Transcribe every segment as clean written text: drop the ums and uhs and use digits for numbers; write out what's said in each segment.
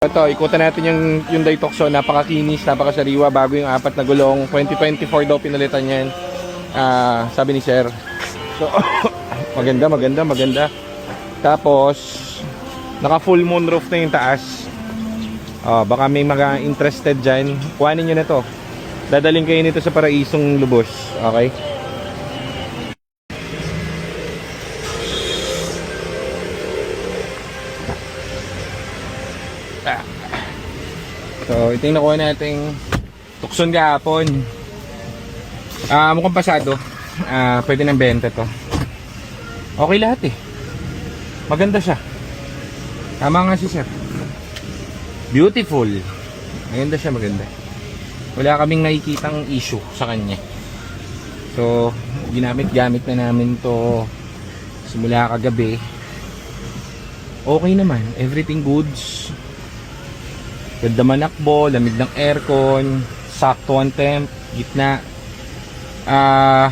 Ito, ikutan natin yung Hyundai Tucson. Napakakinis, napakasariwa. Bago yung 4 na gulong. 2024 daw pinalitan yan. Sabi ni Sir. So, maganda. Tapos, naka full moonroof na yung taas. Baka may mga interested dyan. Kuhanin nyo na to. Dadaling kayo nito sa Paraisong Lubos. Okay? So, ito yung nakuha nating Tucson kahapon. Mukhang pasado. Pwede nang benta to. Okay lahat eh. Maganda siya. Tama nga si Sir. Beautiful. Maganda siya, maganda. Wala kaming nakikitang issue sa kanya. So, gamit na namin to simula kagabi. Okay naman. Everything goods. Ganda manakbo, lamig ng aircon, sakto ang temp, gitna. Ano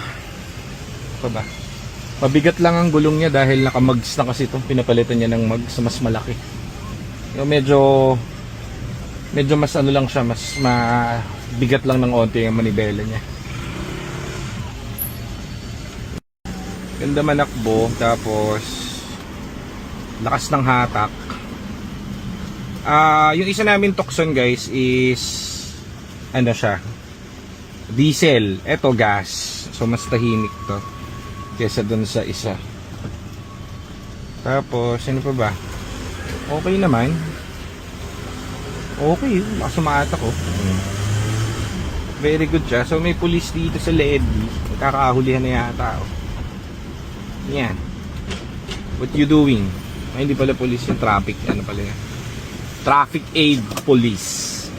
ba? Mabigat lang ang gulong niya dahil nakamags na kasi ito. Pinapalitan niya ng mags mas malaki. Yung medyo mas ano lang siya, mas mabigat lang ng onti yung manibela niya. Ganda manakbo, tapos lakas ng hatak. Yung isa namin Tucson guys is ano siya, diesel. Eto gas. So mas tahimik to kesa dun sa isa. Tapos ano pa ba? Okay naman. Okay, sumaata ko. Very good siya. So may police dito sa leeg. Kakahulihan na yata. Yan. What you doing? Ay, hindi pala police yung traffic. Ano pala yan? Traffic aid police.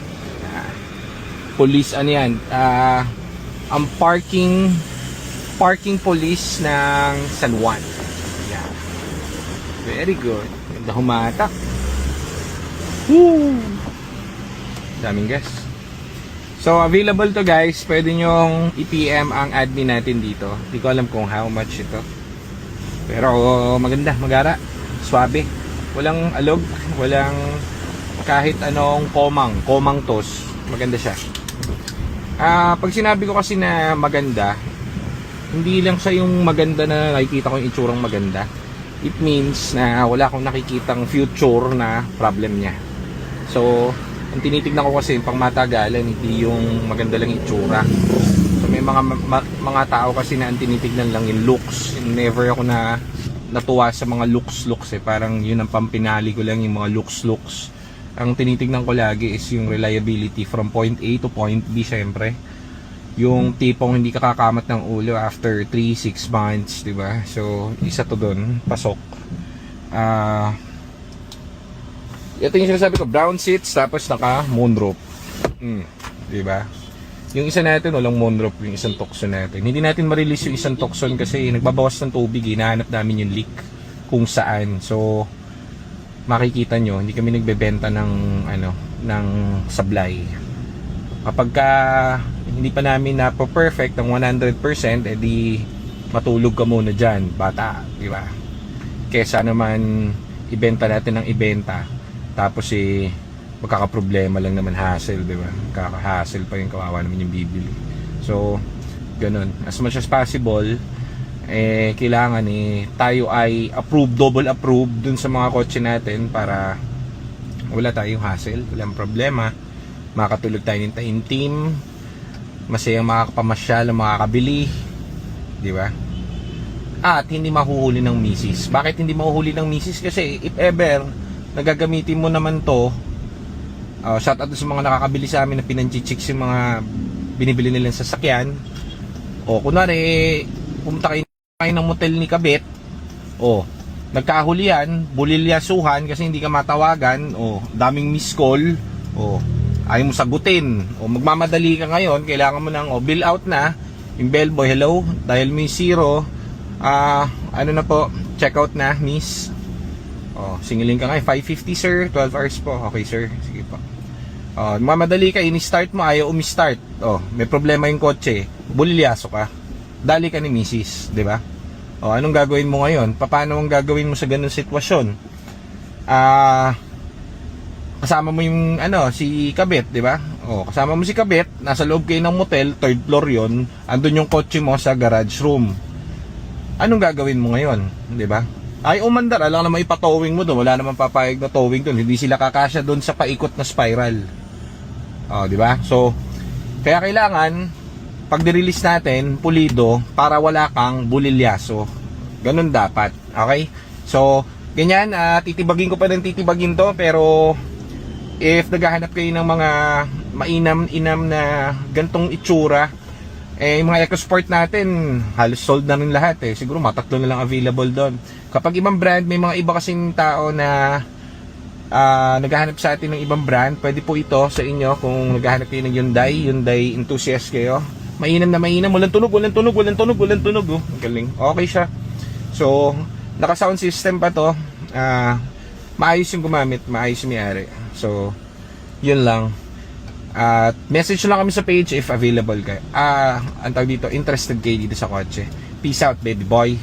Police ano yan? Ang parking police ng San Juan. Yeah. Very good. Ganda humatak. Woo! Daming gas. So available to guys. Pwede nyong i-PM ang admin natin dito. Hindi ko alam kung how much ito. Pero maganda, magara. Swabe. Walang alog, walang kahit anong komang tos. Maganda siya. Pag sinabi ko kasi na maganda, hindi lang siya yung maganda na nakikita ko yung itsurang maganda. It means na wala akong nakikitang future na problem niya. So, ang tinitignan ko kasi pang matagalan, hindi yung maganda lang itsura. So, may mga tao kasi na ang tinitignan lang yung looks. Never ako natuwa sa mga looks eh. Parang yun ang pampinali ko lang, yung mga looks. Ang tinitignan ko lagi is yung reliability from point A to point B syempre. Yung tipong hindi ka kakamat ng ulo after 3-6 months, di ba? So, isa to doon, pasok. Ito yung sinasabi ko, brown seats tapos naka moonroof. Di ba? Yung isa natin walang moonroof, yung isang Tucson natin. Hindi natin ma-release yung isang Tucson kasi nagbabawas ng tubig, hinahanap namin yung leak kung saan. So, makikita nyo, hindi kami nagbebenta ng sablay. Kapag hindi pa namin na perfect ng 100%, edi matulog ka muna dyan, bata, di ba? Kesa naman ibenta natin ng ibenta, tapos magkakaproblema lang naman, hassle, di ba? Kaka-hassle pa yung kawawa naman yung bibili. So, ganun. As much as possible, kailangan tayo ay double approve dun sa mga kotse natin para wala tayong hassle, walang problema, makakatulog tayo ng taimtim, masayang makakapamasyal, makakabili, di ba? At hindi mahuhuli ng misis. Bakit hindi mahuhuli ng misis? Kasi if ever nagagamitin mo naman to, shout out sa mga nakakabili sa amin na pinanchichicks yung mga binibili nilang sasakyan, o kunwari pumunta kayo ng motel ni Kabit, nagkahulian, bulilyasuhan kasi hindi ka matawagan, daming miss call, ayaw mo sagutin, magmamadali ka ngayon, kailangan mo ng bill out na yung bellboy, hello, dahil may zero, ano na po, check out na miss, singilin ka ngayon, 550 sir, 12 hours po, okay sir, sige po. Magmamadali ka, ini-start mo, ayaw umi-start, may problema yung kotse, bulilyaso ka, dali ka ni misis, di ba? Anong gagawin mo ngayon? Paano ang gagawin mo sa ganung sitwasyon? kasama mo yung si Kabit, di ba? O, kasama mo si Kabit, nasa loob kayo ng motel, third floor yon, andun yung kotse mo sa garage room. Anong gagawin mo ngayon, di ba? Ay umandar, alam naman ipatowing mo doon, wala naman papayag na towing doon, hindi sila kakasya doon sa paikot na spiral. O, di ba? So, kaya kailangan pag nirelease natin, pulido para wala kang bulilyaso. Ganun dapat. Okay? So, ganyan, titibagin ko pa rin titibagin to, pero if naghahanap kayo ng mga mainam-inam na gantong itsura, yung mga EcoSport natin, halos sold na rin lahat siguro matatlo na lang available doon. Kapag ibang brand, may mga iba kasing tao na naghahanap sa atin ng ibang brand, pwede po ito sa inyo kung naghahanap kayo ng Hyundai enthusiast kayo. Mainam na mainam, walang tunog. Oh, galing. Okay siya. So, naka-sound system pa to. Maayos yung gumamit, maayos yung may-ari. So, yun lang. At message lang kami sa page if available kayo. Ang tawag dito, interested kayo dito sa kotse. Peace out, baby boy.